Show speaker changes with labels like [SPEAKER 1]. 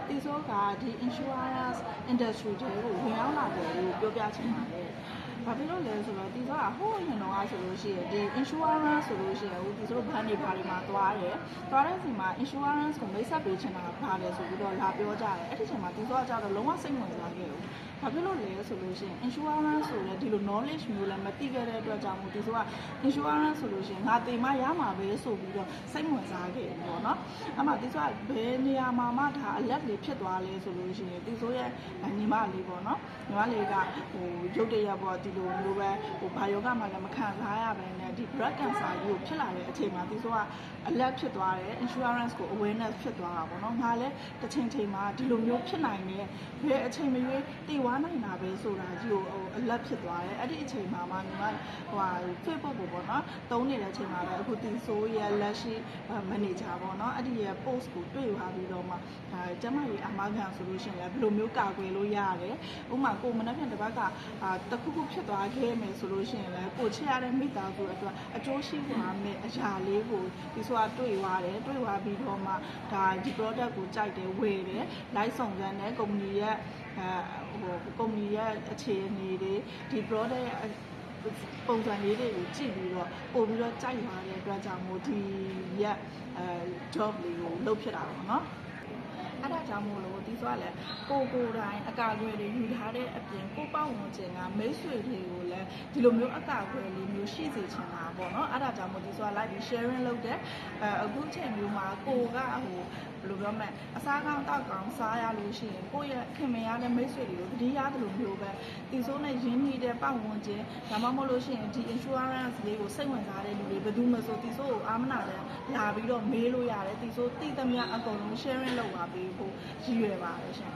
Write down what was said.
[SPEAKER 1] တီဆိုကဒီ insurance industry တွေကိုဝင်ရောက်လာတယ်လို့ပြောပြချင်ပါတယ်ဘာဖြစ်လို့လဲဆိုတော့ဒီကဟိုးရင်တော့ဆိုလို့ရှိရင်ဒီ insurance ဆိုလို့ရှိရင်ဒီဆိုဘဏ်တွေဘာတွေမှာသွားတဲ့စီမှာ insurance ကိုမိတ်ဆက်ပေးချင်တာဘာလဲဆိုပြီးတော့လာပြောကြတယ်အဲ့ဒီချိန်မှာဒီဆိုကကြောက်တော့လုံးဝစိတ်ဝင်စားခဲ့ဘူးဘာဖြစ်လို့လဲဆိုလို့ရှိရင် insurance ဆိုတဲ့ဒီလို knowledge မျိုးလည်းမသိခဲ့တဲ့အတွက်ကြောင့်မို့ဒီဆိုက insurance ဆိုလို့ရှိရင်ငါတင်မရမှာပဲဆိုပြီးတော့စိတ်ဝင်စားခဲ့တယ်ပေါ့နော်အဲ့မှာဒီဆိုကဘယ်နေရာမှာမှဒါ alert လေးဖြစ်သွားလဲဆိုလို့ရှိရင်ဒီဆိုရဲ့ညီမလေးပေါ့နော်ညီမလေးကရုပ်တရက်ပေါ့ဒီလိုမျိုးပဲဘာယောဂမှလည်းမခံစားရပဲနဲ့ဒီ breast cancer ကြီးကိုဖြစ်လာတဲ့အချိန်မှာဒီဆိုက alert ဖြစ်သွားတယ် insurance ကို awareness ဖြစ်သွားတာပေါ့နော်ငါလည်းတစ်ချိန်မှာဒီလိုမျိုးဖြစ်နိုင်တဲ့ဘယ်အချိန်မရွေးတည်ဝါနိုင်တာပဲဆိုတာကြီးကိုalert ဖြစ်သွားတယ်အဲ့ဒီအချိန်မှာမှညီမFacebook ကိုပေါ့နော်တုံးနေတဲ့အချိန်မှာပဲအခုတီဆိုးရဲ့လက်ရှိ manager ပေါ့နော်အဲ့ဒီရဲ့ post ကိုတွေ့သွားပြီးတော့မှကျမကြီးအမကန်ဆိုလို့ရှိရင်လည်းဘယ်လိုမျိုးကာကွယ်လို့ရတယ်ဥပမာကိုမနှက်ဖြန်တစ်ပတ်ကတခုခုဖြစ်သွားခဲ့မယ်ဆိုလို့ရှိရင်လည်းကိုချစ်ရတဲ့မိသားစုအတွက်အကျိုးရှိသွားမယ်အရာလေးကိုဒီဆိုတာတွေ့သွားပြီးတော့မှဒါဒီ product ကိုကြိုက်တယ်ဝယ်တယ် live ဆောင်စမ်းတဲ့ကုမ္ပဏီရဲ့ကုမ္ပဏီရဲ့အခြေအနေတွေဒီ product ရဲ့ပုံစံလေးတွေကိုကြည့်ပြီးတော့ပို့ပြီးတော့ကြိုက်သွားတဲ့အတွက်ကြောင့်မို့ဒီရဲ့job လေးကိုလုပ်ဖြစ်တာပေါ့နော်အဲ့ဒါကြောင့်မို့လို့ဒီဆိုကလည်းကိုတိုင်းအကာအကွယ်တွေယူထားတဲ့အပြင်ကိုပေါ့ဝင်ခြင်းကမိတ်ဆွေတွေကိုလည်းဒီလိုမျိုးအကာအကွယ်လေးမျိုးရှိစေချင်တာပေါ့နော်အဲ့ဒါကြောင့်မို့ဒီဆိုက like sharing လုပ်တဲ့အခုချိန်မျိုးမှာကိုကဘယ်လိုပြောမလဲအစားကောင်းတောက်ကောင်းစားရလို့ရှိရင်ကိုယ့်ရဲ့ခင်မရတဲ့မိတ်ဆွေတွေကိုတတိယလိုမျိုးပဲဒီဆိုနဲ့ရင်းနှီးတဲ့ပေါ့ဝင်ခြင်းဒါမှမဟုတ်လို့ရှိရင်ဒီ insurance လေးကိုစိတ်ဝင်စားတဲ့လူတွေဘယ်သူမှဆိုဒီဆိုကိုအားမနာတဲ့လာပြီးတော့မေးလို့ရတယ်ဒီဆိုသိသမျှအကုန်လုံး sharing လုပ်ပါပေးဖို့ရည်ရွယ်ပါတယ်ရှင်